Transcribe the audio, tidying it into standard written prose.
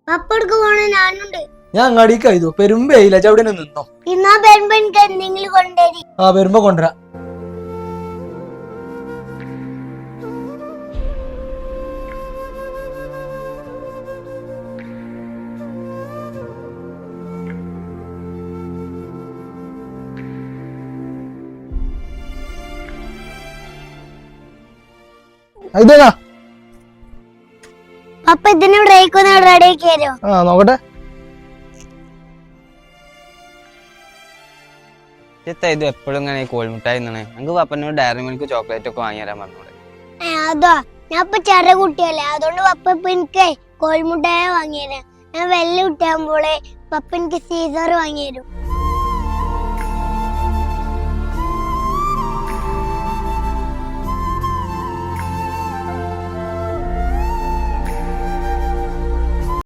പപ്പടക്ക് പോണ ഞാനുണ്ട്. ഞാൻ അങ്ങാടിക്ക് ആയതു പെരുമ്പയില്ല അവിടെ നിന്നോ. ഇന്നാ വരുമ്പോ എനിക്ക് എന്തെങ്കിലും കൊണ്ടുവരി. ആ വരുമ്പോ കൊണ്ടുവരാ. ഇതേനാ പപ്പ ഇതിന് ബ്രേക്ക് റെഡി ആക്കിയോ? ആ നോക്കട്ടെ. ഇത് എപ്പോഴും ഇങ്ങനെ കോഴിമുട്ടായി ഞങ്ങൾക്ക് പപ്പനോട് ഡയറി മിൽക്ക് ചോക്ലേറ്റ് ഒക്കെ വാങ്ങി തരാൻ പറഞ്ഞൂടെ? അതോ ഞാൻ ഇപ്പൊ ചെറിയ കുട്ടിയല്ലേ, അതുകൊണ്ട് പപ്പ ഇപ്പൊ എനിക്ക് കോഴിമുട്ടായ വാങ്ങിത്തരാം. ഞാൻ വലിയ കുട്ടിയാകുമ്പോളെ പപ്പ എനിക്ക് സീസർ വാങ്ങിത്തരും.